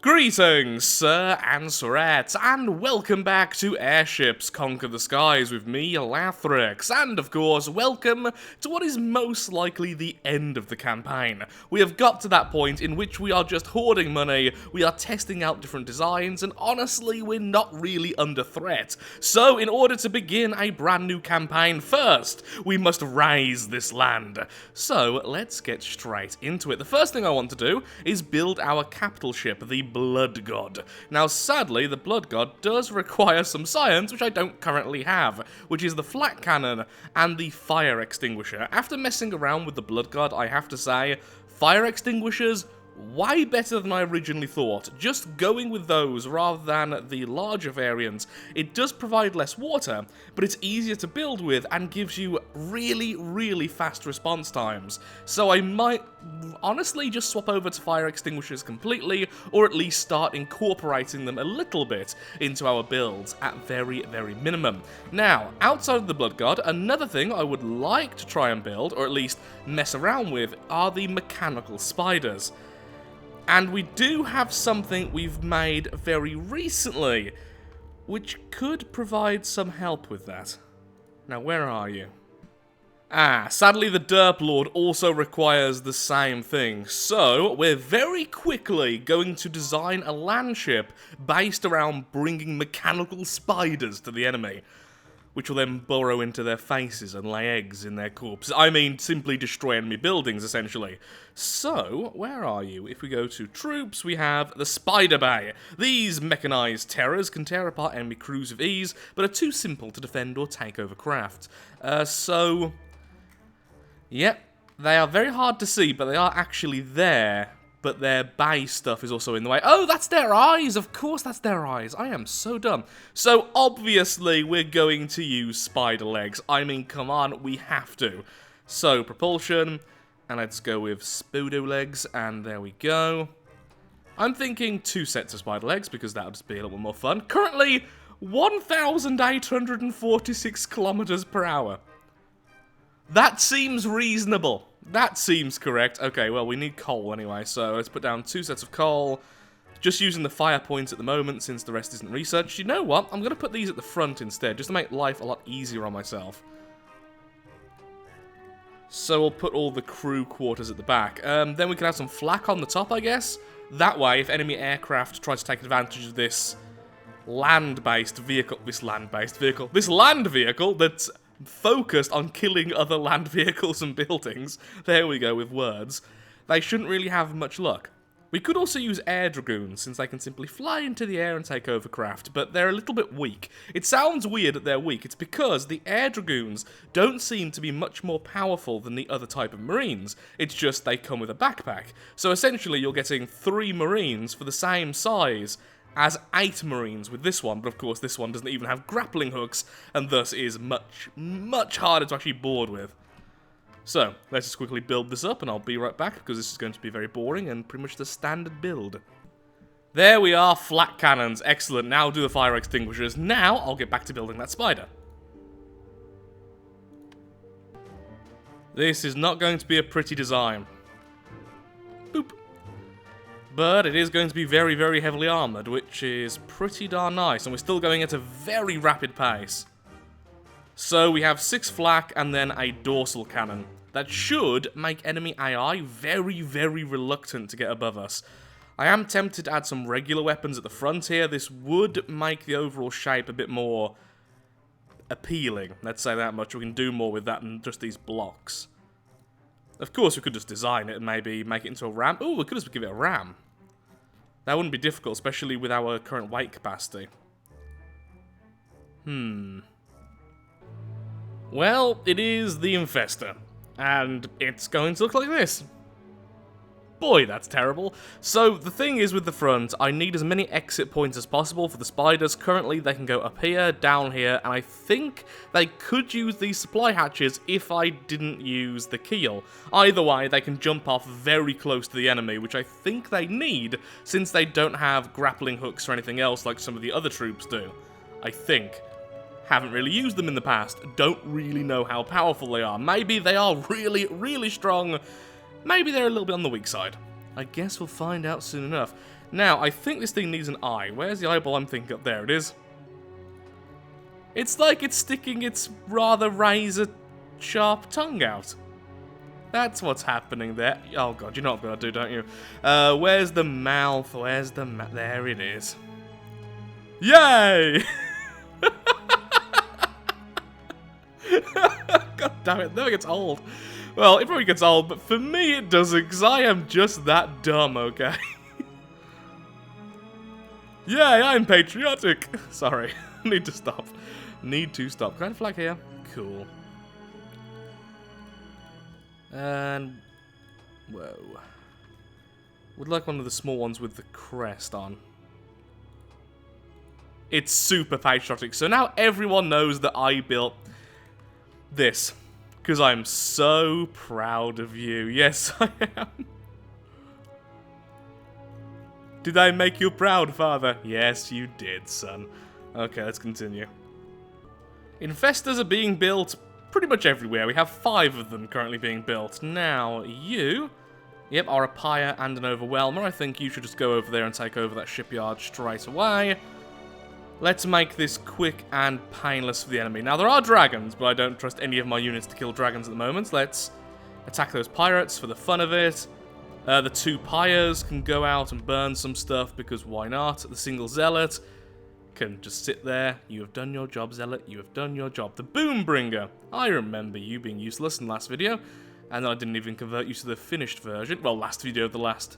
Greetings, sir and sirettes, and welcome back to Airships Conquer the Skies with me, Lathrix, and of course, welcome to what is most likely the end of the campaign. We have got to that point in which we are just hoarding money, we are testing out different designs, and honestly, we're not really under threat. So, in order to begin a brand new campaign, first, we must raise this land. So, let's get straight into it. The first thing I want to do is build our capital ship, the Blood God. Now, sadly, the Blood God does require some science, which I don't currently have, which is the flat cannon and the fire extinguisher. After messing around with the Blood God, I have to say, fire extinguishers, way better than I originally thought. Just going with those rather than the larger variants, it does provide less water, but it's easier to build with and gives you really fast response times. So I might honestly just swap over to fire extinguishers completely, or at least start incorporating them a little bit into our builds at very minimum. Now, outside of the Blood God, another thing I would like to try and build, or at least mess around with, are the mechanical spiders. And we do have something we've made very recently, which could provide some help with that. Now, where are you? Sadly the Derp Lord also requires the same thing, so we're very quickly going to design a land ship based around bringing mechanical spiders to the enemy, which will then burrow into their faces and lay eggs in their corpses. I mean, simply destroy enemy buildings, essentially. So, where are you? If we go to troops, we have the Spider Bay. These mechanized terrors can tear apart enemy crews with ease, but are too simple to defend or take over craft. Yep, they are very hard to see, but they are actually there. But their bay stuff is also in the way. Oh, that's their eyes! Of course that's their eyes. I am so dumb. So, obviously, we're going to use spider legs. I mean, come on, we have to. So, propulsion, and let's go with Spodo legs, and there we go. I'm thinking 2 sets of spider legs, because that would just be a little more fun. Currently, 1,846 kilometers per hour. That seems reasonable. That seems correct. Okay, well, we need coal anyway, so let's put down 2 sets of coal. Just using the fire points at the moment, since the rest isn't researched. You know what? I'm going to put these at the front instead, just to make life a lot easier on myself. So we'll put all the crew quarters at the back. Then we can have some flak on the top, I guess. That way, if enemy aircraft try to take advantage of this land-based vehicle, this land vehicle that's focused on killing other land vehicles and buildings, there we go with words, they shouldn't really have much luck. We could also use air dragoons, since they can simply fly into the air and take over craft, but they're a little bit weak. It sounds weird that they're weak, it's because the air dragoons don't seem to be much more powerful than the other type of marines, it's just they come with a backpack. So essentially you're getting 3 marines for the same size as 8 marines with this one, but of course this one doesn't even have grappling hooks, and thus is much harder to actually board with. So, let's just quickly build this up, and I'll be right back, because this is going to be very boring, and pretty much the standard build. There we are, flat cannons, excellent, now do the fire extinguishers. Now, I'll get back to building that spider. This is not going to be a pretty design. Boop. But it is going to be very heavily armoured, which is pretty darn nice, and we're still going at a very rapid pace. So we have 6 flak and then a dorsal cannon. That should make enemy AI very reluctant to get above us. I am tempted to add some regular weapons at the front here. This would make the overall shape a bit more appealing, let's say that much. We can do more with that than just these blocks. Of course, we could just design it and maybe make it into a ram. Oh, we could just give it a ram. That wouldn't be difficult, especially with our current weight capacity. Well, it is the Infestor, and it's going to look like this. Boy, that's terrible. So, the thing is with the front, I need as many exit points as possible for the spiders. Currently, they can go up here, down here, and I think they could use these supply hatches if I didn't use the keel. Either way, they can jump off very close to the enemy, which I think they need, since they don't have grappling hooks or anything else like some of the other troops do. I think. Haven't really used them in the past. Don't really know how powerful they are. Maybe they are really strong. Maybe they're a little bit on the weak side. I guess we'll find out soon enough. Now, I think this thing needs an eye. Where's the eyeball I'm thinking of? There it is. It's like it's sticking its rather razor-sharp tongue out. That's what's happening there. Oh god, you know what I'm gonna do, don't you? Where's the mouth? Where's the mouth? There it is. Yay! God damn it, never gets old. Well, it probably gets old, but for me it doesn't, because I am just that dumb, okay? Yay, I'm patriotic! Sorry, need to stop. Need to stop. Can I flag here? Cool. And... whoa. Would like one of the small ones with the crest on. It's super patriotic, so now everyone knows that I built this. Because I'm so proud of you. Yes, I am. Did I make you proud, father? Yes, you did, son. Okay, let's continue. Infestors are being built pretty much everywhere. We have 5 of them currently being built. Now, you... yep, are a pyre and an overwhelmer. I think you should just go over there and take over that shipyard straight away. Let's make this quick and painless for the enemy. Now, there are dragons, but I don't trust any of my units to kill dragons at the moment. Let's attack those pirates for the fun of it. The 2 pyres can go out and burn some stuff, because why not? The single zealot can just sit there. You have done your job, zealot. You have done your job. The Boombringer. I remember you being useless in the last video, and I didn't even convert you to the finished version. Well, last video, the last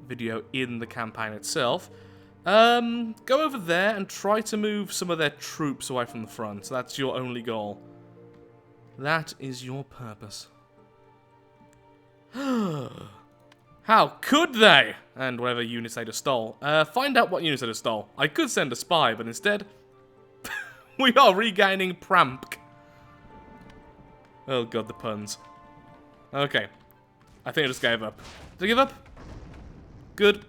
video in the campaign itself. Go over there and try to move some of their troops away from the front. That's your only goal. That is your purpose. How could they? And whatever units they just stole. Find out what units they just stole. I could send a spy, but instead, we are regaining Pramp. Oh god, the puns. Okay. I think I just gave up. Did I give up? Good.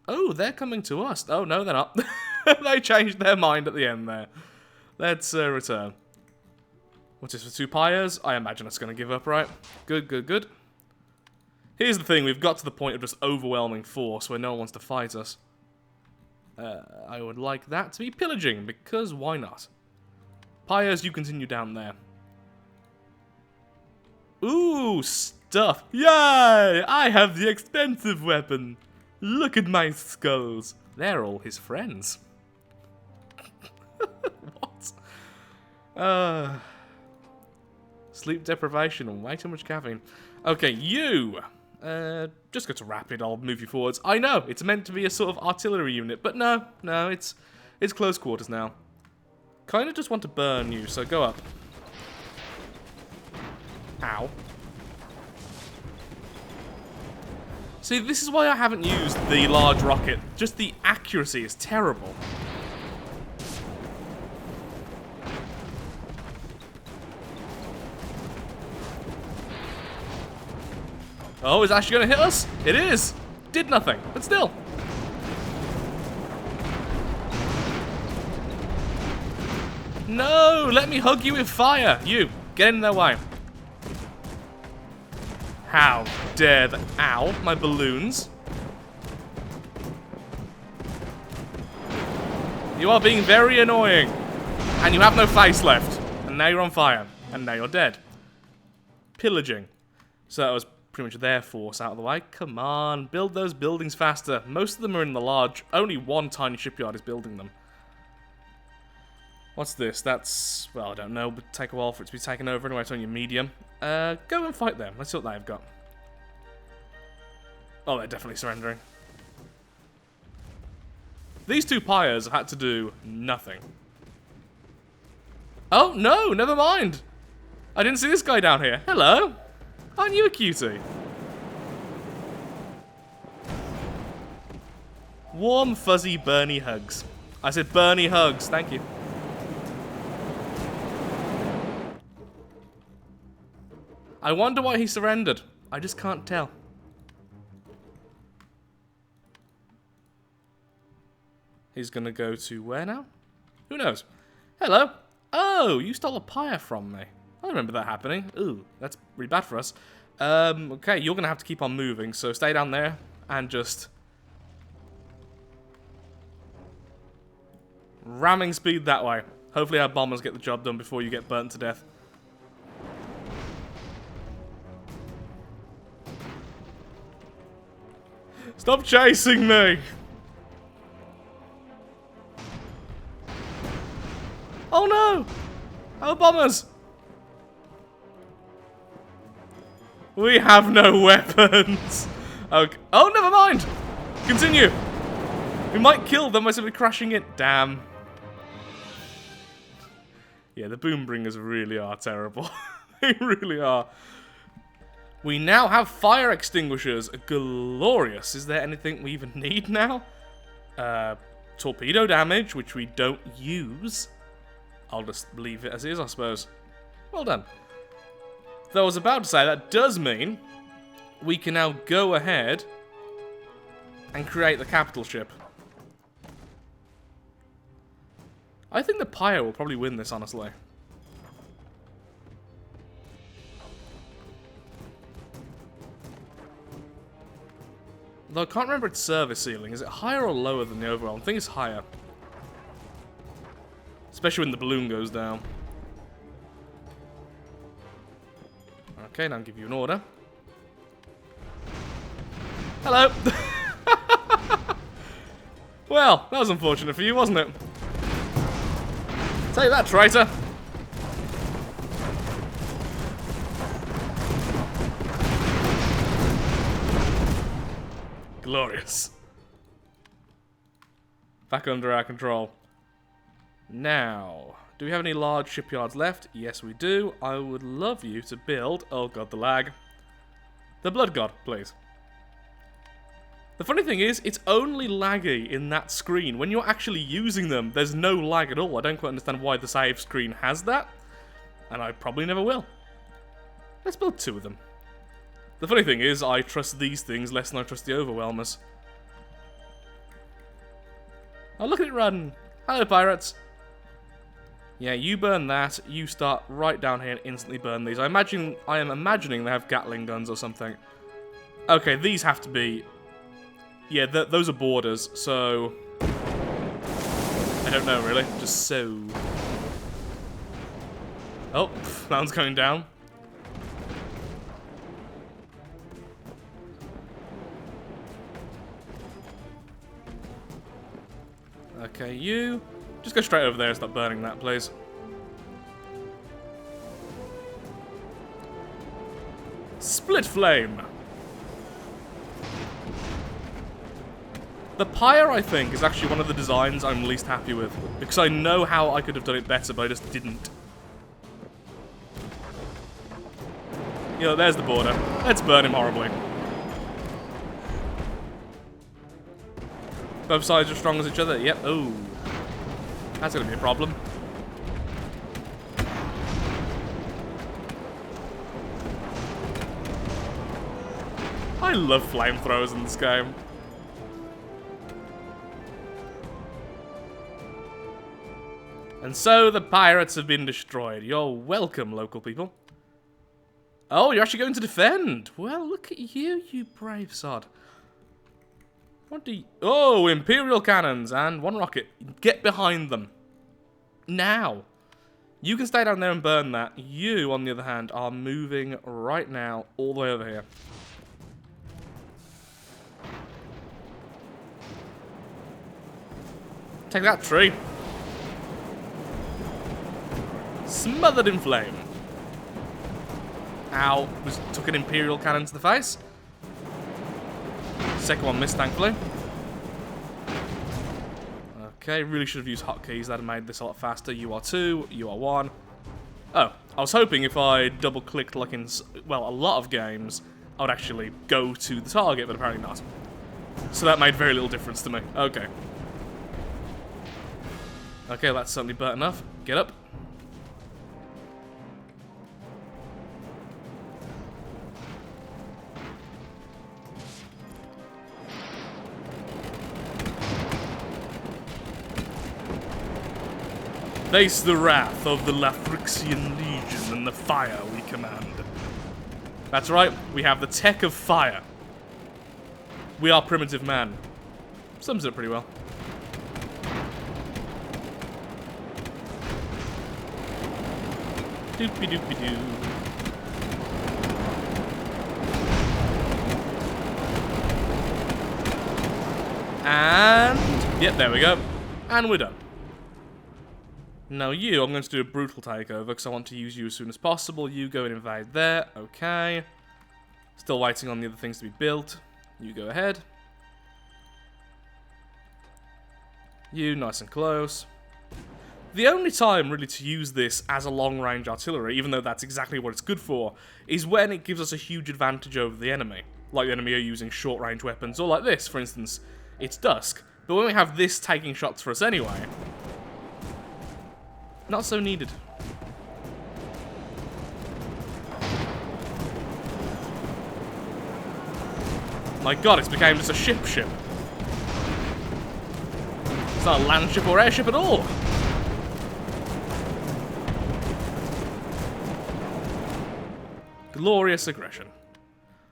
Oh, they're coming to us. Oh, no, they're not. They changed their mind at the end there. Let's return. What's this for 2 pyres? I imagine it's going to give up, right? Good, good, good. Here's the thing. We've got to the point of just overwhelming force where no one wants to fight us. I would like that to be pillaging, because why not? Pyres, you continue down there. Ooh, stuff. Yay! I have the expensive weapon. Look at my skulls. They're all his friends. What? Sleep deprivation and way too much caffeine. Okay, you. Just go to rapid. I'll move you forwards. I know, it's meant to be a sort of artillery unit, but no, it's close quarters now. Kind of just want to burn you, so go up. Ow. See, this is why I haven't used the large rocket. Just the accuracy is terrible. Oh, is it actually going to hit us? It is! Did nothing, but still. No! Let me hug you with fire! You, get in their way. How dare the... ow, my balloons. You are being very annoying. And you have no face left. And now you're on fire. And now you're dead. Pillaging. So that was pretty much their force out of the way. Come on, build those buildings faster. Most of them are in the large. Only one tiny shipyard is building them. What's this? That's... well, I don't know, but take a while for it to be taken over anyway. It's only a medium. Go and fight them. Let's see what they've got. Oh, they're definitely surrendering. These 2 pyres have had to do nothing. Oh, no, never mind. I didn't see this guy down here. Hello. Aren't you a cutie? Warm, fuzzy, Bernie hugs. I said Bernie hugs. Thank you. I wonder why he surrendered. I just can't tell. He's gonna go to where now? Who knows? Hello. Oh, you stole a pyre from me. I remember that happening. Ooh, that's really bad for us. Okay, you're gonna have to keep on moving, so stay down there and just ramming speed that way. Hopefully our bombers get the job done before you get burnt to death. Stop chasing me! Oh no! Our bombers! We have no weapons! Okay. Oh, never mind! Continue! We might kill them by simply crashing it. Damn. Yeah, the Boombringers really are terrible. They really are. We now have fire extinguishers. Glorious. Is there anything we even need now? Torpedo damage, which we don't use. I'll just leave it as is, I suppose. Well done. Though I was about to say, that does mean we can now go ahead and create the capital ship. I think the Pyre will probably win this, honestly. Though I can't remember its service ceiling. Is it higher or lower than the overall? I think it's higher. Especially when the balloon goes down. Okay, now I'll give you an order. Hello! Well, that was unfortunate for you, wasn't it? Take that, traitor! Glorious. Back under our control. Now, do we have any large shipyards left? Yes, we do. I would love you to build... Oh god, the lag. The Blood God, please. The funny thing is, it's only laggy in that screen. When you're actually using them, there's no lag at all. I don't quite understand why the save screen has that. And I probably never will. Let's build 2 of them. The funny thing is, I trust these things less than I trust the Overwhelmers. Oh, look at it run! Hello, pirates! Yeah, you burn that, you start right down here and instantly burn these. I am imagining they have Gatling guns or something. Okay, these have to be... Yeah, those are borders, so... I don't know, really. Just so... Oh, that one's going down. Okay, you... Just go straight over there and start burning that, please. Split flame! The Pyre, I think, is actually one of the designs I'm least happy with. Because I know how I could have done it better, but I just didn't. You know, there's the border. Let's burn him horribly. Both sides are strong as each other? Yep. Oh. That's going to be a problem. I love flamethrowers in this game. And so the pirates have been destroyed. You're welcome, local people. Oh, you're actually going to defend. Well, look at you, you brave sod. What do you... Oh, Imperial cannons and 1 rocket. Get behind them. Now. You can stay down there and burn that. You, on the other hand, are moving right now all the way over here. Take that, tree. Smothered in flame. Ow. Just took an Imperial cannon to the face. Second one missed, thankfully. Okay, really should have used hotkeys. That would have made this a lot faster. You are 2, you are 1. Oh, I was hoping if I double-clicked, like in, well, a lot of games, I would actually go to the target, but apparently not. So that made very little difference to me. Okay. Okay, that's certainly burnt enough. Get up. Face the wrath of the Lathrixian Legion and the fire we command. That's right, we have the tech of fire. We are primitive man. Sums it up pretty well. Doopy doopy doo. And... yep, there we go. And we're done. Now you, I'm going to do a brutal takeover because I want to use you as soon as possible. You go and invade there. Okay. Still waiting on the other things to be built. You go ahead. You, nice and close. The only time, really, to use this as a long-range artillery, even though that's exactly what it's good for, is when it gives us a huge advantage over the enemy. Like the enemy are using short-range weapons, or like this, for instance. It's dusk. But when we have this taking shots for us anyway, not so needed. My god, it's became just a ship. It's not a land ship or airship at all. Glorious aggression.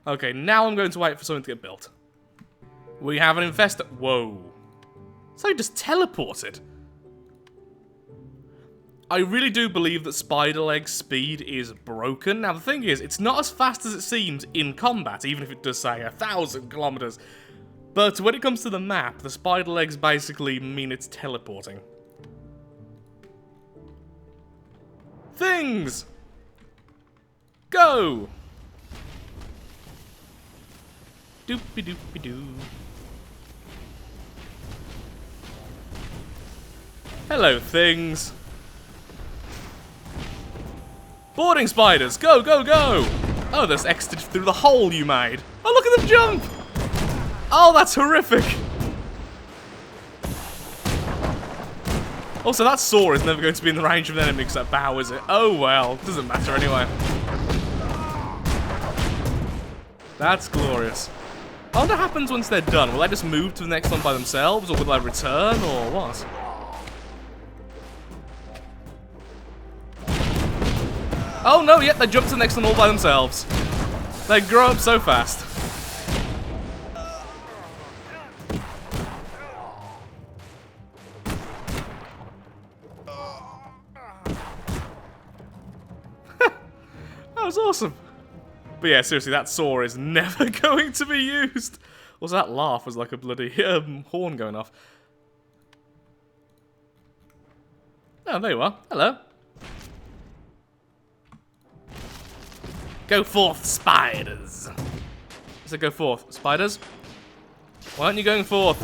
Okay, now I'm going to wait for something to get built. We have an infestor. Whoa. So he just teleported. I really do believe that Spiderleg's speed is broken. Now, the thing is, it's not as fast as it seems in combat, even if it does say 1,000 kilometers. But when it comes to the map, the Spiderlegs basically mean it's teleporting. Things! Go! Doopy doopy doo. Hello, things. Boarding spiders, go, go, go! Oh, there's exited through the hole you made. Oh, look at them jump! Oh, that's horrific! Also, that saw is never going to be in the range of an enemy except bow, is it? Oh well, doesn't matter anyway. That's glorious. I wonder what happens once they're done. Will they just move to the next one by themselves, or will they return, or what? Oh no, yep, they jump to the next one all by themselves. They grow up so fast. That was awesome. But yeah, seriously, that saw is never going to be used. Also, that laugh was like a bloody horn going off. Oh, there you are. Hello. Go forth, spiders. I said go forth, spiders. Why aren't you going forth?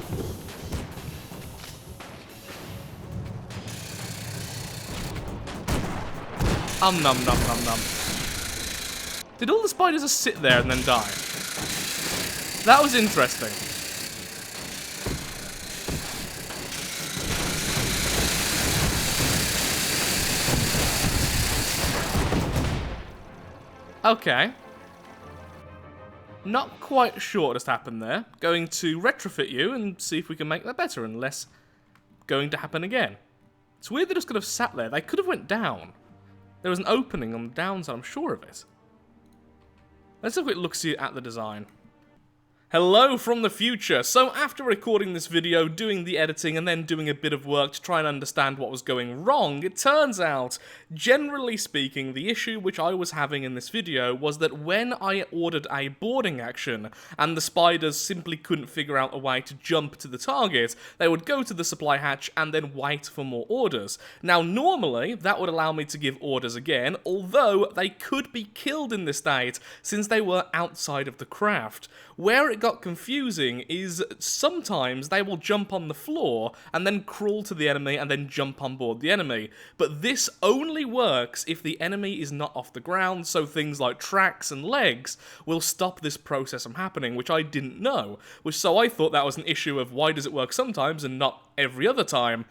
Nom nom nom nom. Did all the spiders just sit there and then die? That was interesting. Okay. Not quite sure what just happened there. Going to retrofit you and see if we can make that better, unless going to happen again. It's weird they just could have sat there. They could have went down. There was an opening on the downside, I'm sure of it. Let's have a quick look-see at the design. Hello from the future. So after recording this video, doing the editing, and then doing a bit of work to try and understand what was going wrong, it turns out, generally speaking, the issue which I was having in this video was that when I ordered a boarding action, and the spiders simply couldn't figure out a way to jump to the target, they would go to the supply hatch and then wait for more orders. Now normally, that would allow me to give orders again, although they could be killed in this state, since they were outside of the craft. Where it got confusing is sometimes they will jump on the floor and then crawl to the enemy and then jump on board the enemy. But this only works if the enemy is not off the ground, so things like tracks and legs will stop this process from happening, which I didn't know. So I thought that was an issue of why does it work sometimes and not every other time.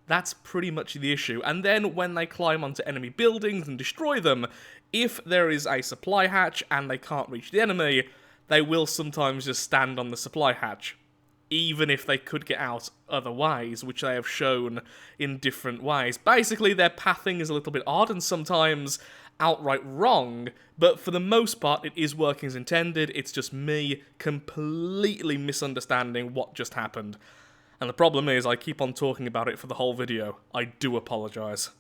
That's pretty much the issue. And then when they climb onto enemy buildings and destroy them, if there is a supply hatch and they can't reach the enemy, they will sometimes just stand on the supply hatch, even if they could get out other ways, which they have shown in different ways. Basically, their pathing is a little bit odd, and sometimes outright wrong, but for the most part, it is working as intended. It's just me completely misunderstanding what just happened. And the problem is, I keep on talking about it for the whole video. I do apologise.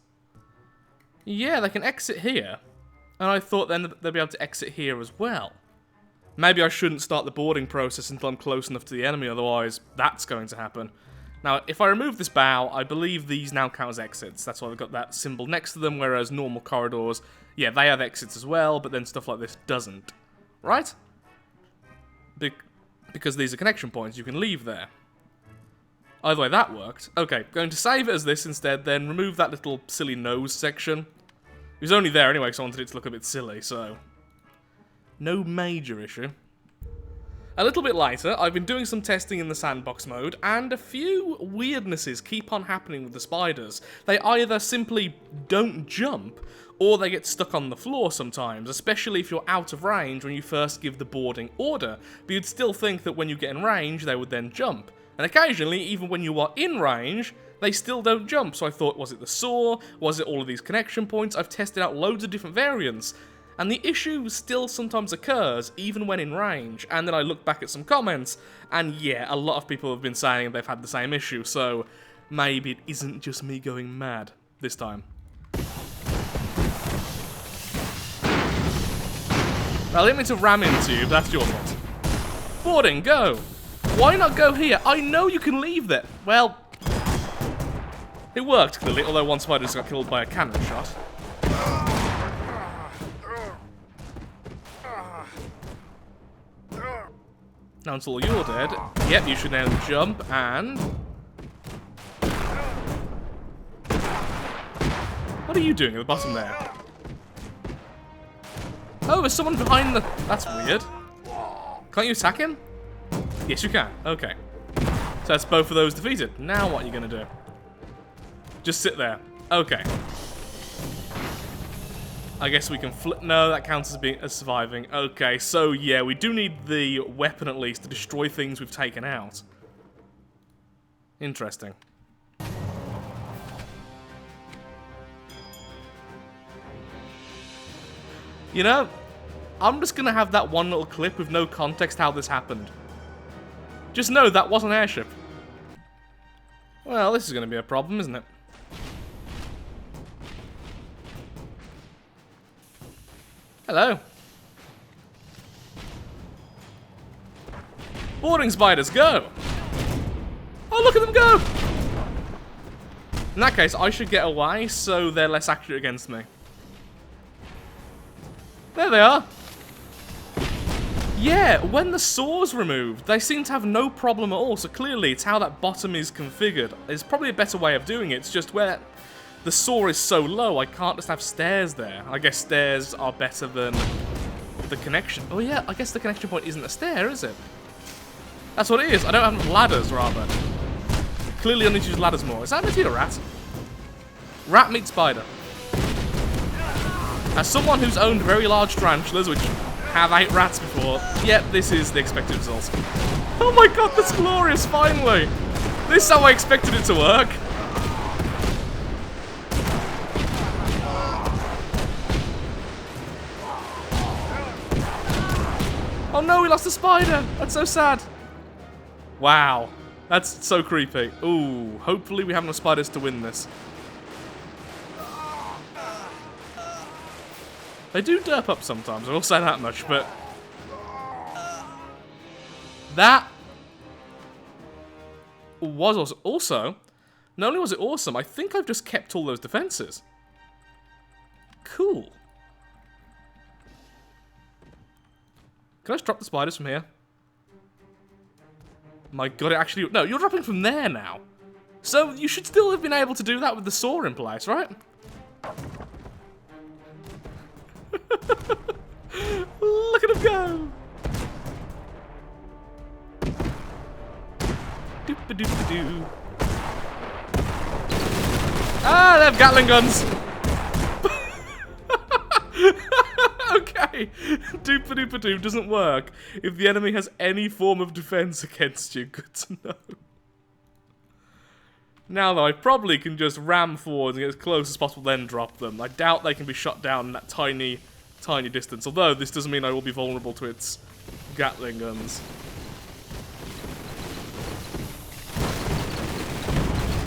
Yeah, they can exit here. And I thought then they'd be able to exit here as well. Maybe I shouldn't start the boarding process until I'm close enough to the enemy, otherwise that's going to happen. Now, if I remove this bow, I believe these now count as exits. That's why they've got that symbol next to them, whereas normal corridors, yeah, they have exits as well, but then stuff like this doesn't. Right? Because these are connection points, you can leave there. Either way, that worked. Okay, going to save it as this instead, then remove that little silly nose section. It was only there anyway, because I wanted it to look a bit silly, so... no major issue. A little bit later, I've been doing some testing in the sandbox mode, and a few weirdnesses keep on happening with the spiders. They either simply don't jump, or they get stuck on the floor sometimes, especially if you're out of range when you first give the boarding order, but you'd still think that when you get in range, they would then jump. And occasionally, even when you are in range, they still don't jump, so I thought, was it the saw? Was it all of these connection points? I've tested out loads of different variants, and the issue still sometimes occurs, even when in range. And then I look back at some comments, and yeah, a lot of people have been saying they've had the same issue, so maybe it isn't just me going mad this time. Well, I didn't mean to ram into you, but that's your fault. Boarding, go! Why not go here? I know you can leave there. Well, it worked, clearly, although one spider just got killed by a cannon shot. Now until you're dead. Yep, you should now jump and... what are you doing at the bottom there? Oh, there's someone behind the... that's weird. Can't you attack him? Yes, you can. Okay. So that's both of those defeated. Now what are you going to do? Just sit there. Okay. I guess we can flip. No, that counts as being surviving. Okay, so yeah, we do need the weapon at least to destroy things we've taken out. Interesting. You know, I'm just gonna have that one little clip with no context how this happened. Just know that was an airship. Well, this is gonna be a problem, isn't it? Hello. Boarding spiders, go! Oh, look at them go! In that case, I should get away so they're less accurate against me. There they are. Yeah, when the saw's removed, they seem to have no problem at all, so clearly it's how that bottom is configured. There's probably a better way of doing it, it's just where the saw is so low, I can't just have stairs there. I guess stairs are better than the connection. Oh yeah, I guess the connection point isn't a stair, is it? That's what it is. I don't have ladders, rather. Clearly I need to use ladders more. Is that meant to be a rat? Rat meets spider. As someone who's owned very large tarantulas, which have ate rats before, yep, this is the expected result. Oh my god, that's glorious, finally! This is how I expected it to work. Oh no, we lost a spider! That's so sad. Wow. That's so creepy. Ooh, hopefully we have enough spiders to win this. They do derp up sometimes, I will say that much, but... that... was also... not only was it awesome, I think I've just kept all those defenses. Cool. Can I just drop the spiders from here? My god, it actually... no, you're dropping from there now. So, you should still have been able to do that with the saw in place, right? Look at him go! Doop-a-doop-a-doo. Ah, they have Gatling guns! Okay, doop-a-doop-a-doo doesn't work if the enemy has any form of defense against you. Good to know. Now, though, I probably can just ram forward and get as close as possible, then drop them. I doubt they can be shot down in that tiny, tiny distance. Although, this doesn't mean I will be vulnerable to its Gatling guns.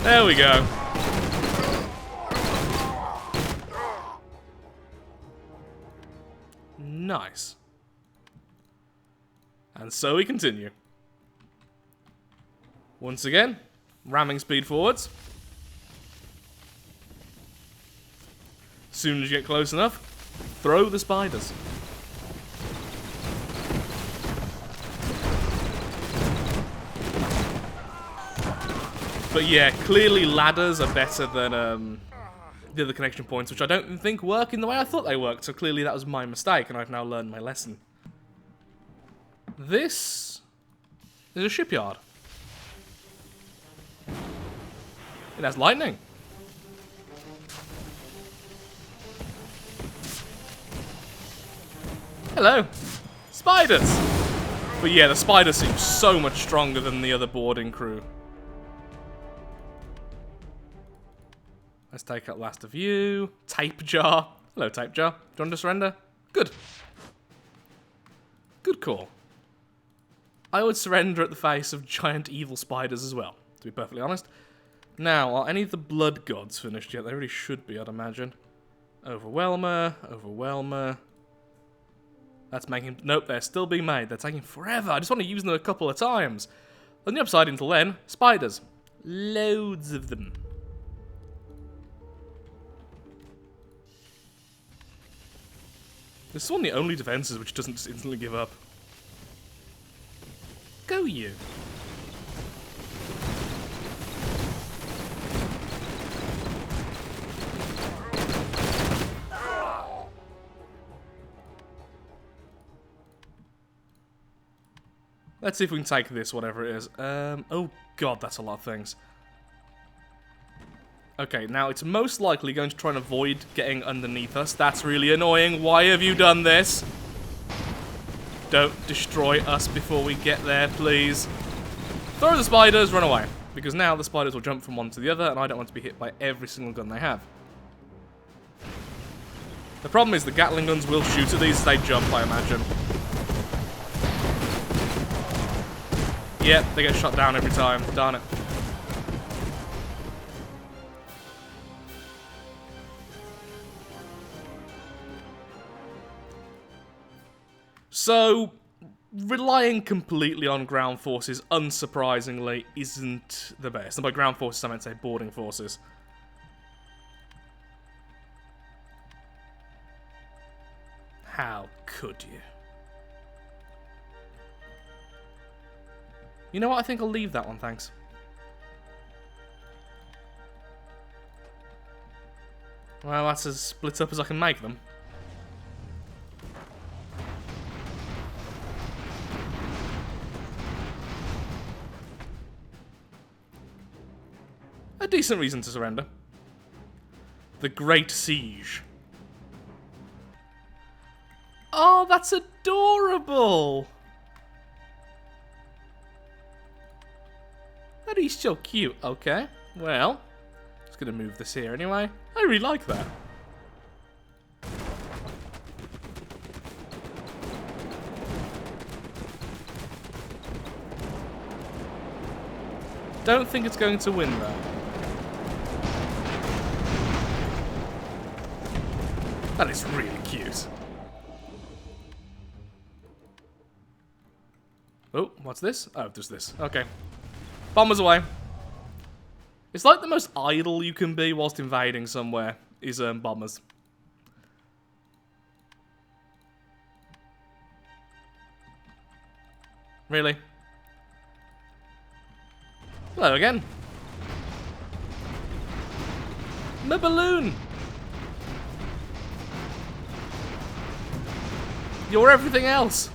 There we go. Nice. And so we continue. Once again, ramming speed forwards. As soon as you get close enough, throw the spiders. But yeah, clearly ladders are better than the other connection points, which I don't think work in the way I thought they worked, so clearly that was my mistake, and I've now learned my lesson. This is a shipyard. It has lightning. Hello. Spiders! But yeah, the spiders seem so much stronger than the other boarding crew. Let's take out last of you. Tape jar. Hello, tape jar. Do you want to surrender? Good. Good call. I would surrender at the face of giant evil spiders as well, to be perfectly honest. Now, are any of the blood gods finished yet? They really should be, I'd imagine. Overwhelmer. Overwhelmer. That's making... Nope, they're still being made. They're taking forever. I just want to use them a couple of times. On the upside, until then, spiders. Loads of them. This is one of the only defenses which doesn't just instantly give up. Go you. Let's see if we can take this, whatever it is. Oh god, that's a lot of things. Okay, now it's most likely going to try and avoid getting underneath us. That's really annoying. Why have you done this? Don't destroy us before we get there, please. Throw the spiders, run away. Because now the spiders will jump from one to the other, and I don't want to be hit by every single gun they have. The problem is the Gatling guns will shoot at these as they jump, I imagine. Yep, they get shot down every time. Darn it. So, relying completely on ground forces, unsurprisingly, isn't the best. And by ground forces, I meant to say boarding forces. How could you? You know what? I think I'll leave that one, thanks. Well, that's as split up as I can make them. A decent reason to surrender. The Great Siege. Oh, that's adorable! That is so cute. Okay, well, just gonna move this here anyway. I really like that. Don't think it's going to win though. That is really cute. Oh, what's this? Oh, there's this. Okay. Bombers away. It's like the most idle you can be whilst invading somewhere is bombers. Really? Hello again. My balloon! You're everything else!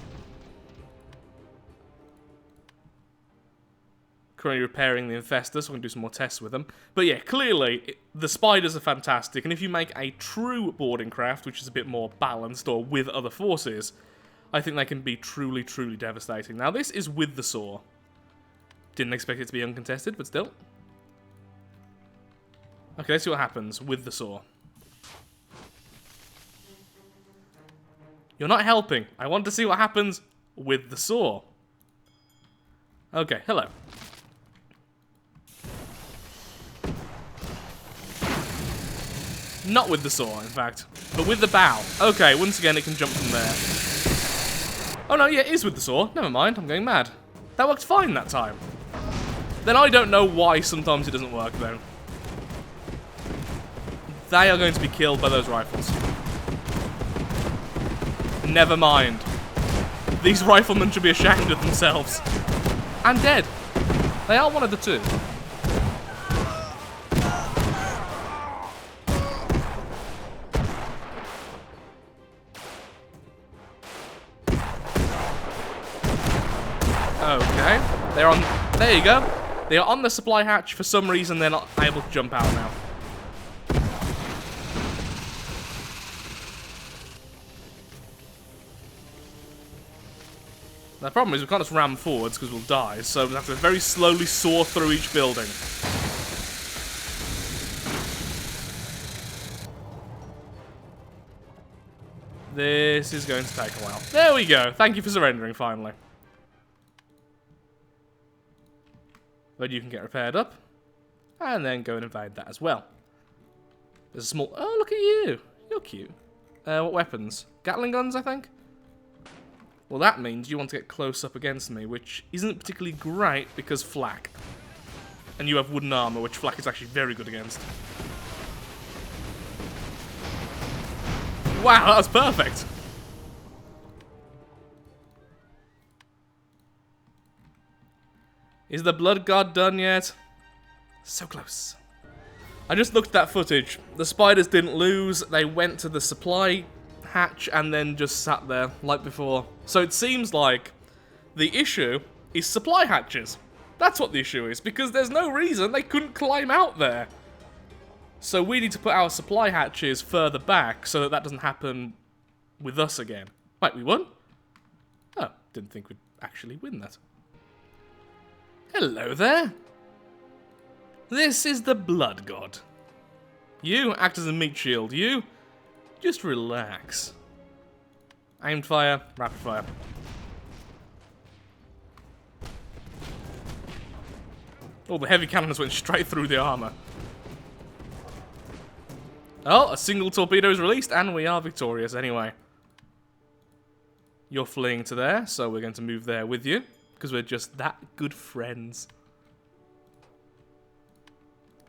Currently repairing the infestor, so we can do some more tests with them. But yeah, clearly, the spiders are fantastic, and if you make a true boarding craft, which is a bit more balanced or with other forces, I think they can be truly, truly devastating. Now, this is with the saw. Didn't expect it to be uncontested, but still. Okay, let's see what happens with the saw. You're not helping. I want to see what happens with the saw. Okay, hello. Not with the saw, in fact, but with the bow. Okay, once again, it can jump from there. Oh no, yeah, it is with the saw. Never mind, I'm going mad. That worked fine that time. Then I don't know why sometimes it doesn't work, though. They are going to be killed by those rifles. Never mind. These riflemen should be ashamed of themselves. And dead. They are one of the two. Okay. They're on... There you go. They are on the supply hatch. For some reason, they're not able to jump out now. The problem is we can't just ram forwards because we'll die, so we have to very slowly saw through each building. This is going to take a while. There we go. Thank you for surrendering, finally. But you can get repaired up, and then go and invade that as well. There's a small... Oh, look at you. You're cute. What weapons? Gatling guns, I think? Well, that means you want to get close up against me, which isn't particularly great because flak. And you have wooden armor, which flak is actually very good against. Wow, that was perfect! Is the blood god done yet? So close. I just looked at that footage. The spiders didn't lose, they went to the supply hatch and then just sat there like before. So it seems like the issue is supply hatches. That's what the issue is, because there's no reason they couldn't climb out there. So we need to put our supply hatches further back so that that doesn't happen with us again. Wait, we won? Oh, didn't think we'd actually win that. Hello there. This is the blood god. You act as a meat shield. You just relax. Aimed fire, rapid fire. Oh, the heavy cannons went straight through the armor. Oh, a single torpedo is released, and we are victorious anyway. You're fleeing to there, so we're going to move there with you, because we're just that good friends.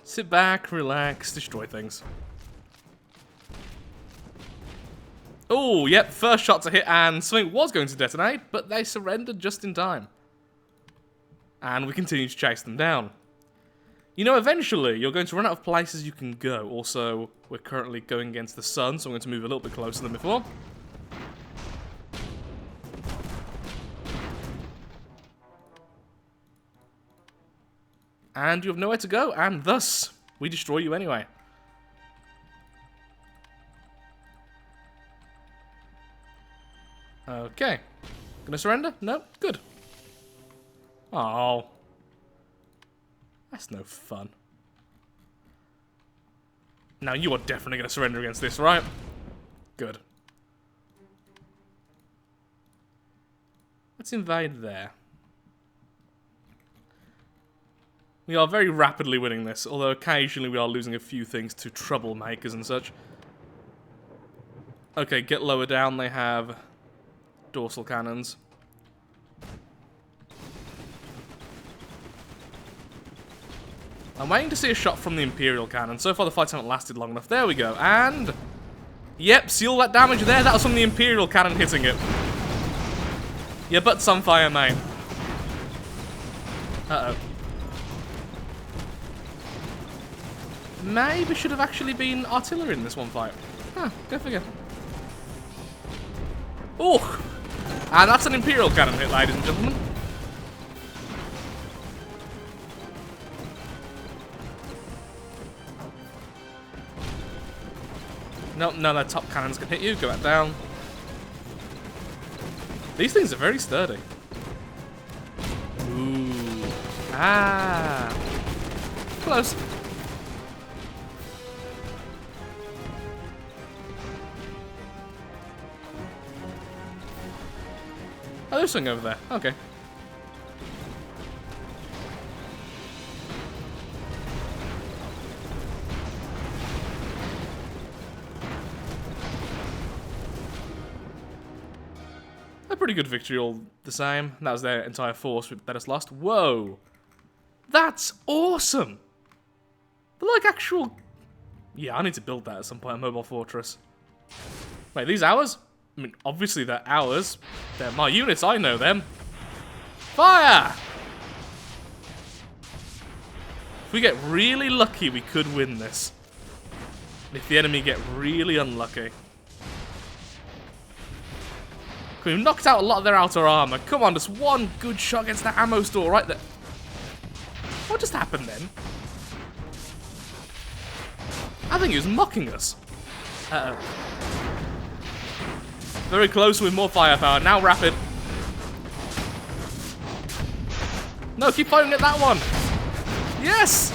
Sit back, relax, destroy things. Oh, yep, first shot to hit, and something was going to detonate, but they surrendered just in time. And we continue to chase them down. You know, eventually, you're going to run out of places you can go. Also, we're currently going against the sun, so I'm going to move a little bit closer than before. And you have nowhere to go, and thus, we destroy you anyway. Okay. Gonna surrender? No? Good. Oh. That's no fun. Now you are definitely gonna surrender against this, right? Good. Let's invade there. We are very rapidly winning this, although occasionally we are losing a few things to troublemakers and such. Okay, get lower down, they have dorsal cannons. I'm waiting to see a shot from the Imperial cannon. So far the fights haven't lasted long enough. There we go, and... Yep, see all that damage there? That was from the Imperial cannon hitting it. Your butt's on fire, mate. Uh-oh. Maybe should have actually been artillery in this one fight. Huh, go figure. Oh! And that's an Imperial cannon hit, ladies and gentlemen. Nope, no, their top cannons can hit you. Go back down. These things are very sturdy. Ooh. Ah. Close. close thing over there. Okay. A pretty good victory all the same. That was their entire force that us lost. Whoa! That's awesome! They're like actual... Yeah, I need to build that at some point, a mobile fortress. Wait, these ours? I mean, obviously they're ours. They're my units, I know them. Fire! If we get really lucky, we could win this. If the enemy get really unlucky. We've knocked out a lot of their outer armor. Come on, just one good shot against that ammo store right there. What just happened then? I think he was mocking us. Uh-oh. Very close with more firepower. Now rapid. No, keep firing at that one. Yes!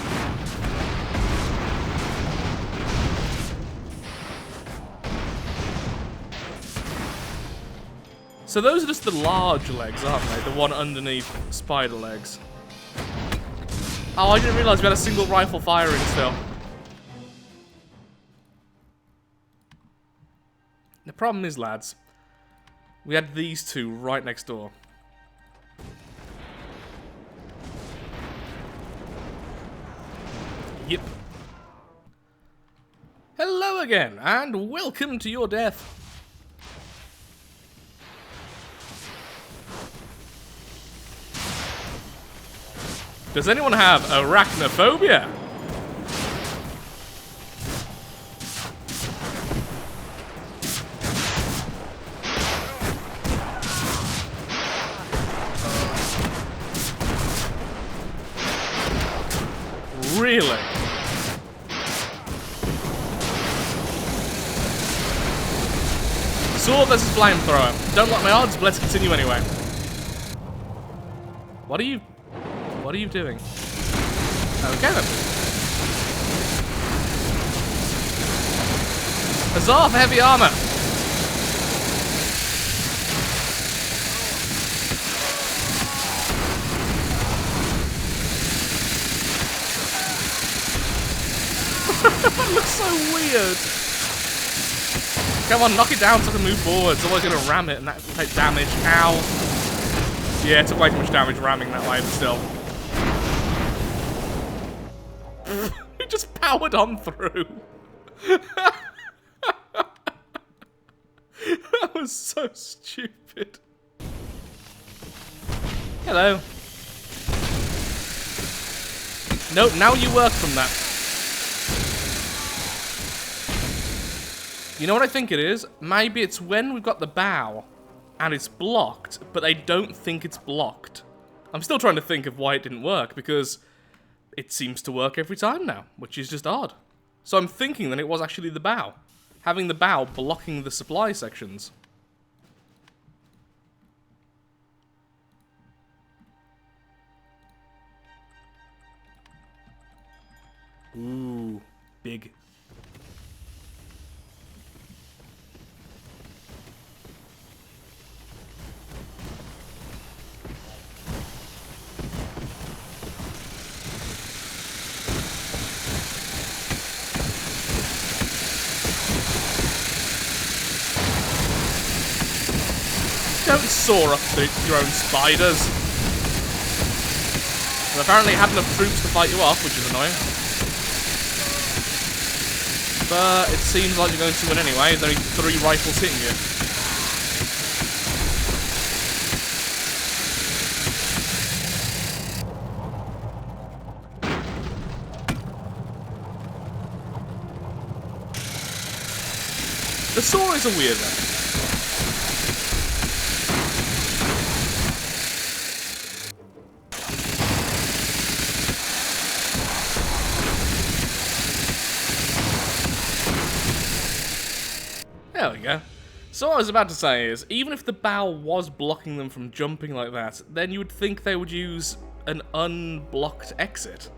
So those are just the large legs, aren't they? The one underneath spider legs. Oh, I didn't realise we had a single rifle firing still. The problem is, lads, we had these two right next door. Yep. Hello again, and welcome to your death. Does anyone have arachnophobia? Really? Sword versus flamethrower. Don't like my odds, but let's continue anyway. What are you doing? Okay then. Huzzah for heavy armor! That looks so weird. Come on, knock it down so I can move forward. It's always going to ram it and that will take damage. Ow. Yeah, it took way too much damage ramming that way, but still. It just powered on through. That was so stupid. Hello. Nope, now you work from that. You know what I think it is? Maybe it's when we've got the bow and it's blocked, but they don't think it's blocked. I'm still trying to think of why it didn't work, because it seems to work every time now, which is just odd. So I'm thinking that it was actually the bow. Having the bow blocking the supply sections. Ooh, big. Don't soar up to your own spiders. Well, apparently it had enough troops to fight you off, which is annoying. But it seems like you're going to win anyway. There's only 3 rifles hitting you. The saw is a weird one. There we go. So what I was about to say is, even if the bow was blocking them from jumping like that, then you would think they would use an unblocked exit.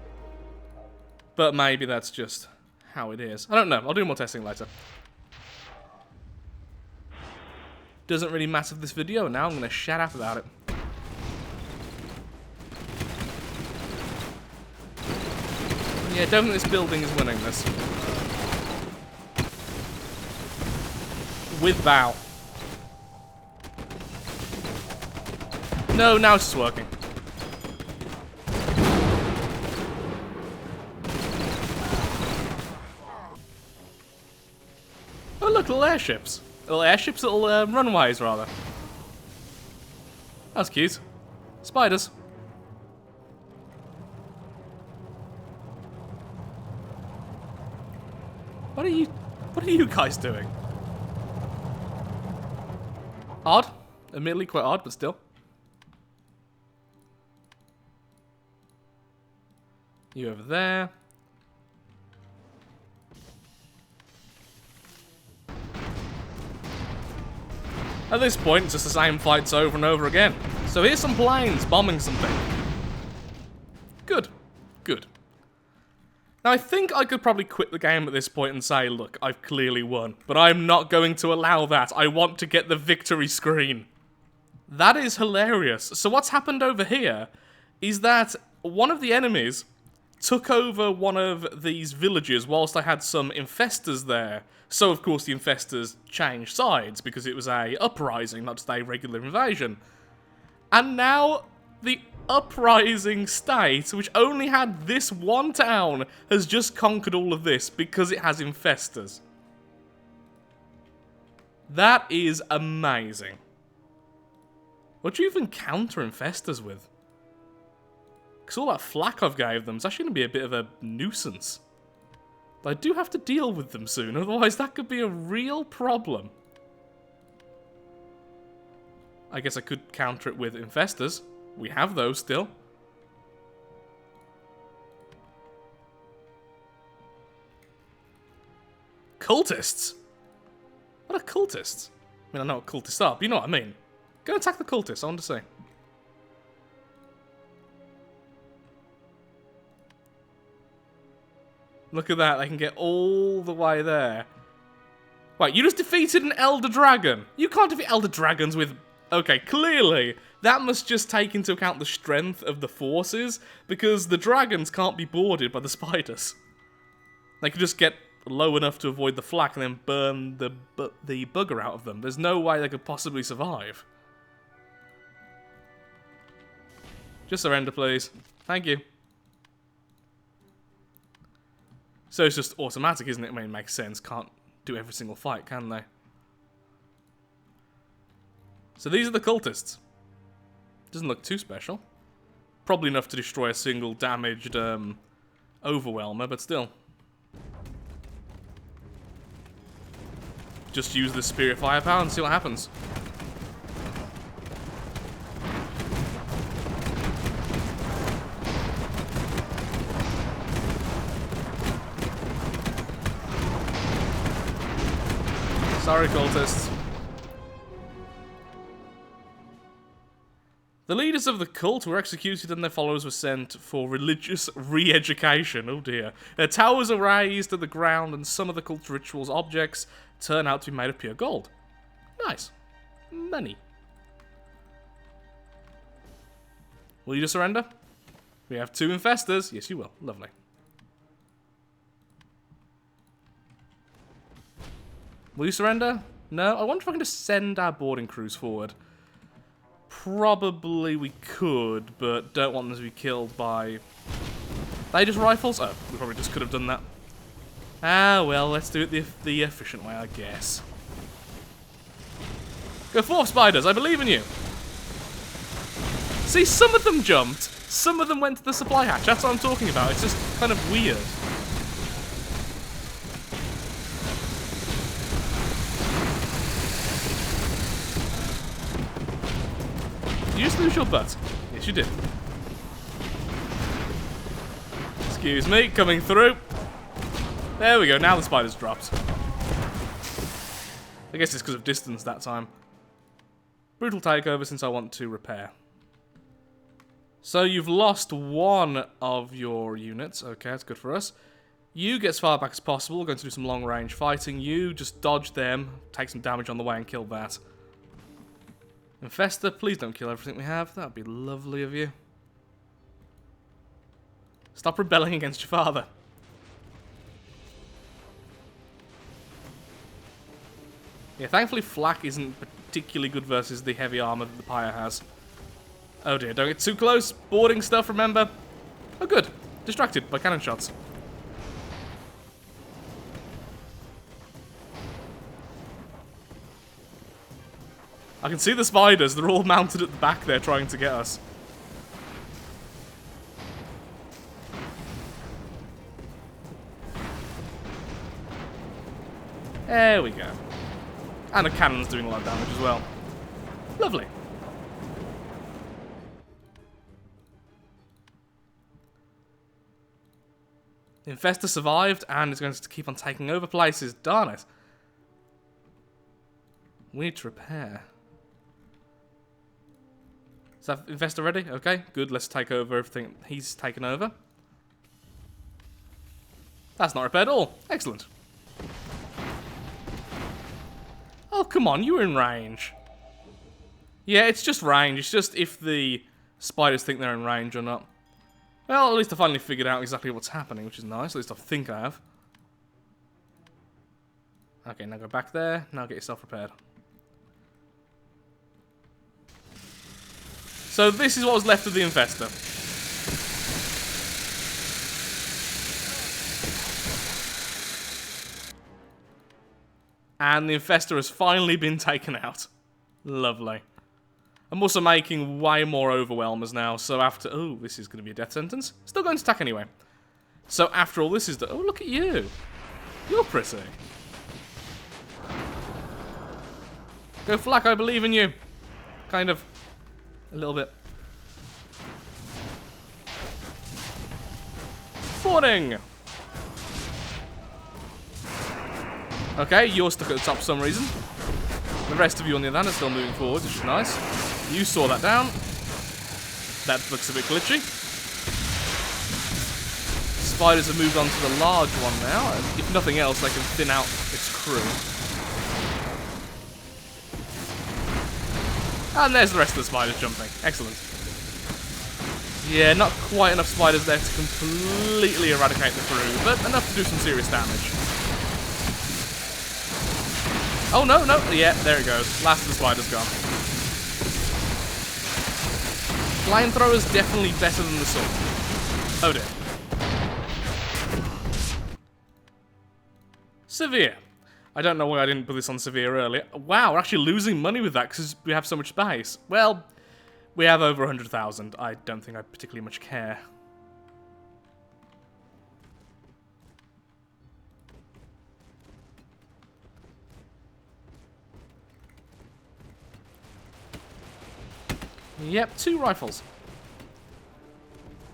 But maybe that's just how it is. I don't know. I'll do more testing later. Doesn't really matter for this video, and now I'm going to shut up about it. Yeah, don't think this building is winning this. With bow. No, now it's just working. Oh look, little airships. Little airships, little runways, rather. That's cute. Spiders. What are you guys doing? Odd. Admittedly quite odd, but still. You over there. At this point, it's just the same fights over and over again. So here's some planes bombing something. Good. Good. Now, I think I could probably quit the game at this point and say, look, I've clearly won. But I'm not going to allow that. I want to get the victory screen. That is hilarious. So what's happened over here is that one of the enemies took over one of these villages whilst I had some infestors there. So, of course, the infestors changed sides because it was a uprising, not just a regular invasion. And now the uprising state, which only had this one town, has just conquered all of this because it has infestors. That is amazing. What do you even counter infestors with? Because all that flack I've gave them is actually going to be a bit of a nuisance. But I do have to deal with them soon, otherwise that could be a real problem. I guess I could counter it with infestors. We have those still. Cultists? What are cultists? I mean, I know what cultists are, but you know what I mean. Go attack the cultists, I want to see. Look at that, they can get all the way there. Wait, you just defeated an Elder Dragon. You can't defeat Elder Dragons with... Okay, clearly, that must just take into account the strength of the forces, because the dragons can't be boarded by the spiders. They could just get low enough to avoid the flak and then burn the bugger out of them. There's no way they could possibly survive. Just surrender, please. Thank you. So it's just automatic, isn't it? I mean, it makes sense. Can't do every single fight, can they? So these are the cultists. Doesn't look too special. Probably enough to destroy a single damaged overwhelmer, but still. Just use the Spirit Firepower and see what happens. Sorry, cultists. The leaders of the cult were executed and their followers were sent for religious re-education. Oh dear. Their towers are razed to the ground and some of the cult's rituals objects turn out to be made of pure gold. Nice. Money. Will you just surrender? We have 2 infestors. Yes, you will. Lovely. Will you surrender? No? I wonder if I can just send our boarding crews forward. Probably we could, but don't want them to be killed by... They just rifles? Oh, we probably just could have done that. Ah, well, let's do it the efficient way, I guess. Go forth, spiders, I believe in you. See, some of them jumped, some of them went to the supply hatch. That's what I'm talking about. It's just kind of weird. Did you just lose your butt? Yes, you did. Excuse me, coming through. There we go, now the spider's dropped. I guess it's because of distance that time. Brutal takeover since I want to repair. So you've lost one of your units. Okay, that's good for us. You get as far back as possible. We're going to do some long range fighting. You just dodge them, take some damage on the way and kill that. Infestor, please don't kill everything we have. That would be lovely of you. Stop rebelling against your father. Yeah, thankfully flak isn't particularly good versus the heavy armor that the Pyre has. Oh dear, don't get too close. Boarding stuff, remember? Oh good. Distracted by cannon shots. I can see the spiders. They're all mounted at the back there trying to get us. There we go. And the cannon's doing a lot of damage as well. Lovely. The Infestor survived and is going to keep on taking over places. Darn it. We need to repair. Is that Infestor ready? Okay, good. Let's take over everything he's taken over. That's not repaired at all. Excellent. Oh, come on. You were in range. Yeah, it's just range. It's just if the spiders think they're in range or not. Well, at least I finally figured out exactly what's happening, which is nice. At least I think I have. Okay, now go back there. Now get yourself repaired. So this is what was left of the Infestor. And the Infestor has finally been taken out. Lovely. I'm also making way more Overwhelmers now, so after... Oh, this is going to be a death sentence. Still going to attack anyway. So after all this is done... Oh, look at you. You're pretty. Go flak, I believe in you. Kind of. A little bit. Boarding! Okay, you're stuck at the top for some reason. The rest of you on the other hand are still moving forward, which is nice. You saw that down. That looks a bit glitchy. Spiders have moved on to the large one now, and if nothing else, they can thin out its crew. And there's the rest of the spiders jumping. Excellent. Yeah, not quite enough spiders there to completely eradicate the crew, but enough to do some serious damage. Oh, no, no. Yeah, there it goes. Last of the spiders gone. Flamethrower's definitely better than the sword. Oh, dear. Severe. I don't know why I didn't put this on severe earlier. Wow, we're actually losing money with that because we have so much space. Well, we have over 100,000. I don't think I particularly much care. Yep, 2 rifles.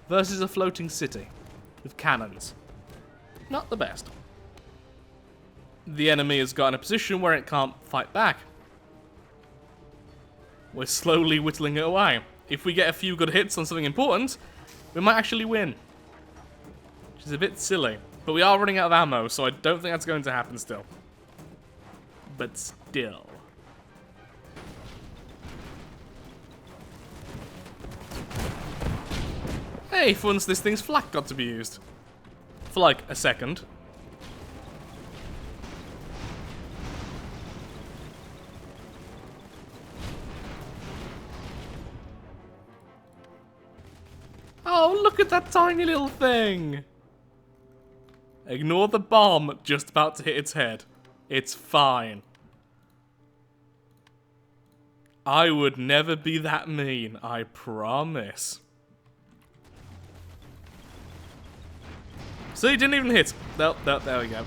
Versus a floating city with cannons. Not the best. The enemy has got in a position where it can't fight back. We're slowly whittling it away. If we get a few good hits on something important, we might actually win. Which is a bit silly. But we are running out of ammo, so I don't think that's going to happen still. But still. Hey, for once this thing's flak got to be used. For like a second. Oh, look at that tiny little thing! Ignore the bomb just about to hit its head. It's fine. I would never be that mean, I promise. See, didn't even hit. Nope, nope, there we go.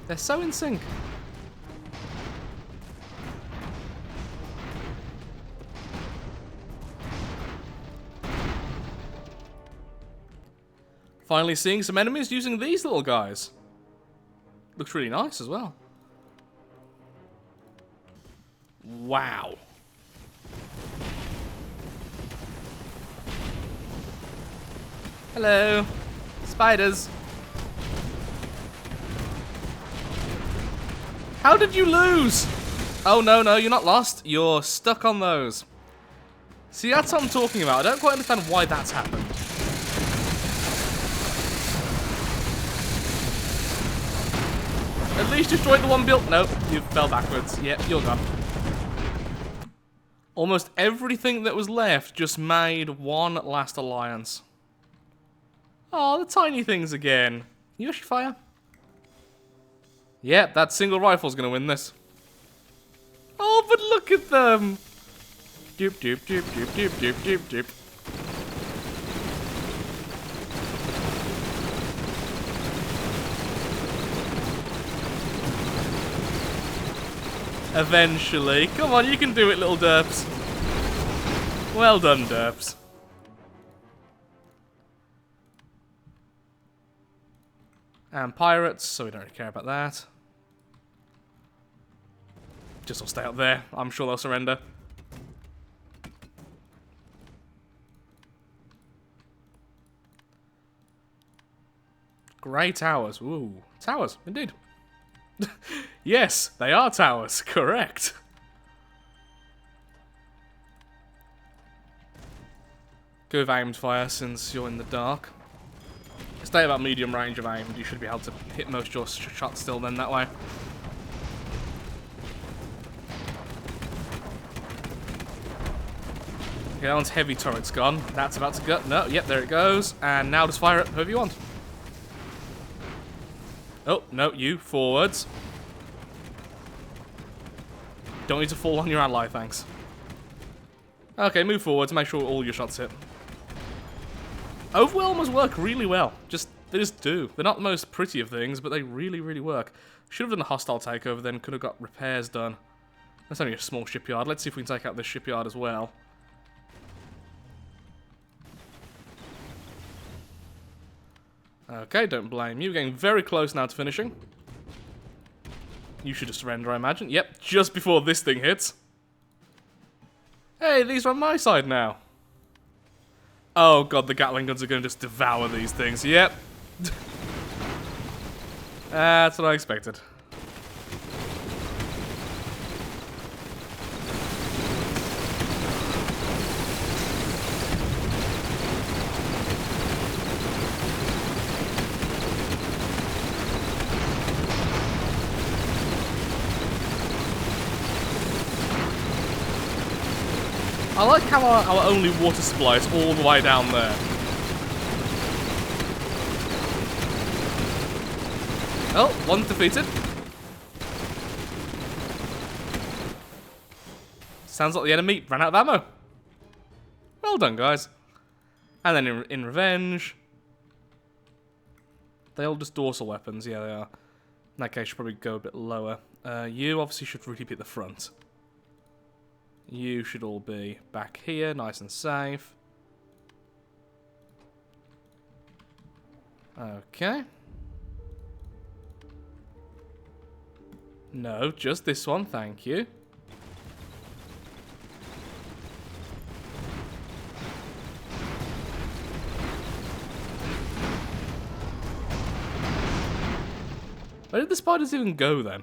They're so in sync. Finally seeing some enemies using these little guys. Looks really nice as well. Wow. Hello. Spiders. How did you lose? Oh, no, no, you're not lost. You're stuck on those. See, that's what I'm talking about. I don't quite understand why that's happened. At least destroyed the one built. Nope, you fell backwards. Yep, you're gone. Almost everything that was left just made one last alliance. Oh, the tiny things again. You actually fire? Yep, that single rifle's gonna win this. Oh, but look at them! Doop doop doop doop doop doop doop doop. Eventually. Come on, you can do it, little derps. Well done, derps. And pirates, so we don't really care about that. Just will stay up there. I'm sure they'll surrender. Grey towers. Ooh. Towers, indeed. Yes, they are towers. Correct. Go with aimed fire since you're in the dark. Stay about medium range of aim. You should be able to hit most of your shots still then that way. Okay, that one's heavy turret's gone. That's about to go. No, yep, there it goes. And now just fire it whoever you want. Oh, no, you. Forwards. Don't need to fall on your ally, thanks. Okay, move forward to make sure all your shots hit. Overwhelmers work really well. They just do. They're not the most pretty of things, but they really, really work. Should have done a hostile takeover then, could have got repairs done. That's only a small shipyard. Let's see if we can take out this shipyard as well. Okay, don't blame you. We're getting very close now to finishing. You should have surrendered, I imagine. Yep, just before this thing hits. Hey, these are on my side now. Oh god, the Gatling guns are going to just devour these things. Yep. That's what I expected. I like how our only water supply is all the way down there. Oh, one's defeated. Sounds like the enemy ran out of ammo. Well done, guys. And then in revenge... They all just dorsal weapons, yeah they are. In that case, you should probably go a bit lower. You obviously should really be at the front. You should all be back here, nice and safe. Okay. No, just this one, thank you. Where did the spiders even go then?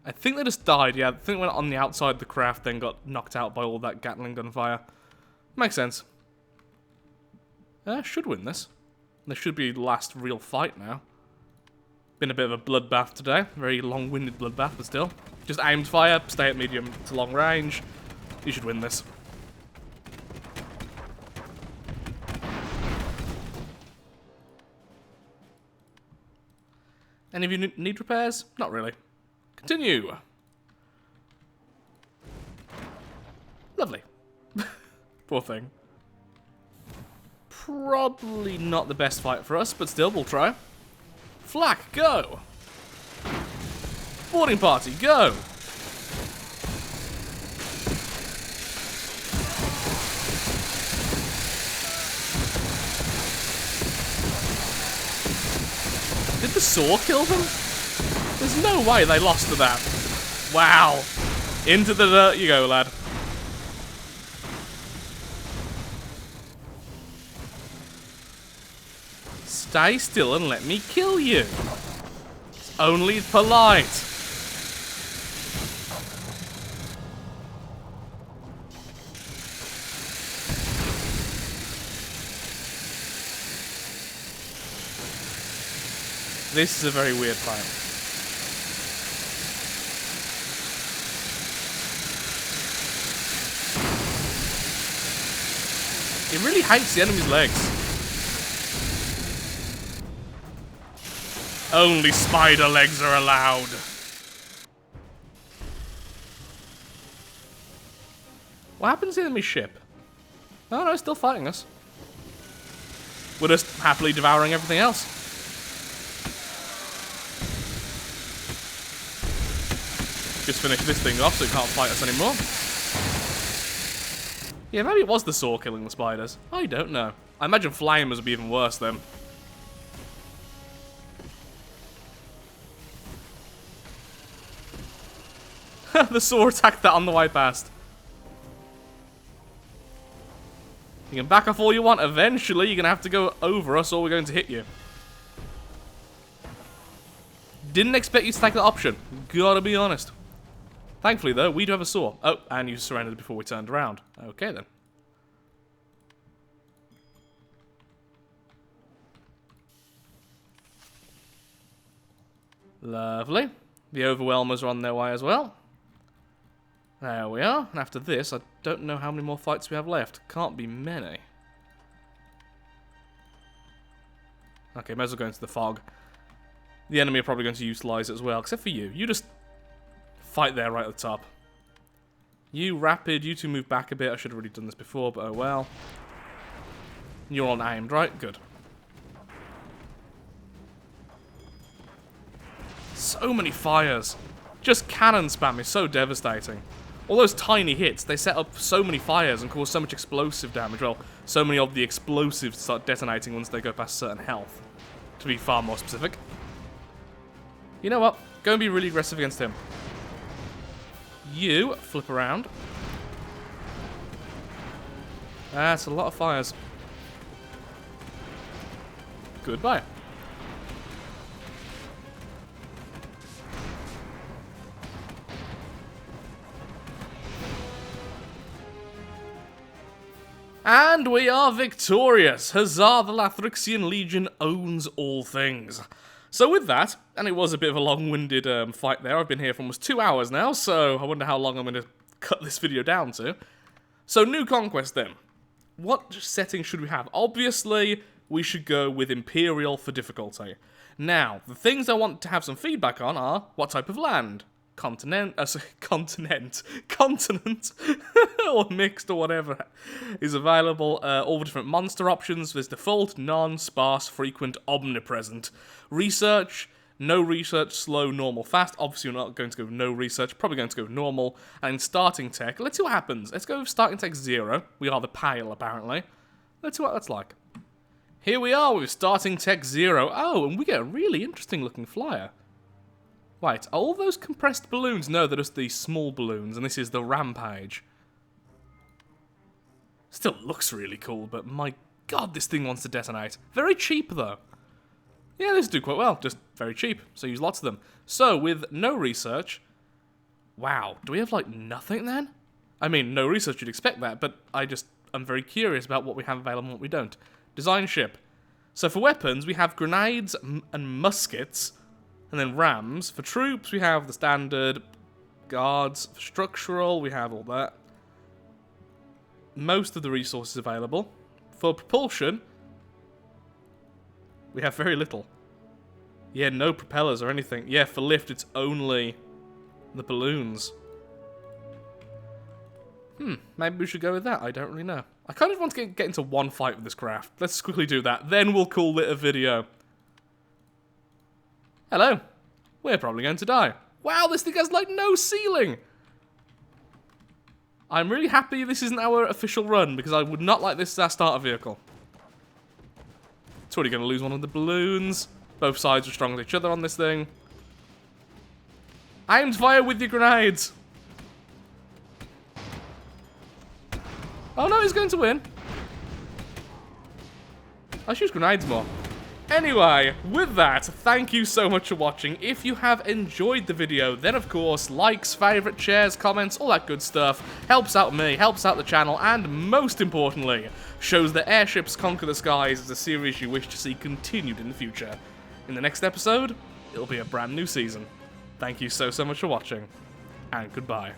I think they just died, yeah. I think they went on the outside of the craft, then got knocked out by all that Gatling gun fire. Makes sense. Should win this. This should be the last real fight now. Been a bit of a bloodbath today. Very long-winded bloodbath, but still. Just aimed fire, stay at medium to long range. You should win this. Any of you need repairs? Not really. Continue. Lovely. Poor thing. Probably not the best fight for us, but still, we'll try. Flak, go! Boarding party, go! Did the saw kill them? There's no way they lost to that. Wow. Into the dirt you go, lad. Stay still and let me kill you. only polite. This is a very weird fight. It really hates the enemy's legs. Only spider legs are allowed. What happens to the enemy ship? Oh no, it's still fighting us. We're just happily devouring everything else. Just finish this thing off so it can't fight us anymore. Yeah, maybe it was the saw killing the spiders. I don't know. I imagine flamers would be even worse then. The saw attacked that on the way past. You can back off all you want. Eventually, you're going to have to go over us or we're going to hit you. Didn't expect you to take that option. Gotta be honest. Thankfully, though, we do have a saw. Oh, and you surrendered before we turned around. Okay, then. Lovely. The Overwhelmers are on their way as well. There we are. And after this, I don't know how many more fights we have left. Can't be many. Okay, may as well go into the fog. The enemy are probably going to utilize it as well, except for you. You just fight there right at the top. You rapid, you two move back a bit. I should have already done this before, but oh well. You're on aimed, right? Good. So many fires. Just cannon spam is so devastating. All those tiny hits, they set up so many fires and cause so much explosive damage. Well, so many of the explosives start detonating once they go past certain health. To be far more specific. You know what? Go and be really aggressive against him. You flip around. That's a lot of fires. Goodbye. And we are victorious! Huzzah, the Lathrixian Legion owns all things. So with that, and it was a bit of a long-winded fight there, I've been here for almost 2 hours now, so I wonder how long I'm going to cut this video down to. So new Conquest then. What setting should we have? Obviously, we should go with Imperial for difficulty. Now, the things I want to have some feedback on are, what type of land? Continent, or mixed or whatever is available. All the different monster options. There's default, none, sparse, frequent, omnipresent. Research, no research, slow, normal, fast. Obviously we're not going to go with no research, probably going to go with normal. And in starting tech, let's see what happens. Let's go with starting tech 0. We are the Pale apparently. Let's see what that's like. Here we are with starting tech 0. Oh, and we get a really interesting looking flyer. Wait, are all those compressed balloons? No, they're just these small balloons, and this is the Rampage. Still looks really cool, but my god, this thing wants to detonate. Very cheap, though. Yeah, this do quite well, just very cheap, so use lots of them. So, with no research... Wow, do we have, like, nothing then? I mean, no research, you'd expect that, but I'm very curious about what we have available and what we don't. Design ship. So, for weapons, we have grenades and muskets... And then rams. For troops, we have the standard. Guards. For structural, we have all that. Most of the resources available. For propulsion, we have very little. Yeah, no propellers or anything. Yeah, for lift, it's only the balloons. Maybe we should go with that. I don't really know. I kind of want to get into one fight with this craft. Let's quickly do that. Then we'll call it a video. Hello. We're probably going to die. Wow, this thing has, like, no ceiling. I'm really happy this isn't our official run, because I would not like this as our starter vehicle. It's already going to lose one of the balloons. Both sides are strong with each other on this thing. Aimed fire with your grenades. Oh no, he's going to win. Let's use grenades more. Anyway, with that, thank you so much for watching. If you have enjoyed the video, then of course, likes, favourite, shares, comments, all that good stuff helps out me, helps out the channel, and most importantly, shows that Airships Conquer the Skies is a series you wish to see continued in the future. In the next episode, it'll be a brand new season. Thank you so much for watching, and goodbye.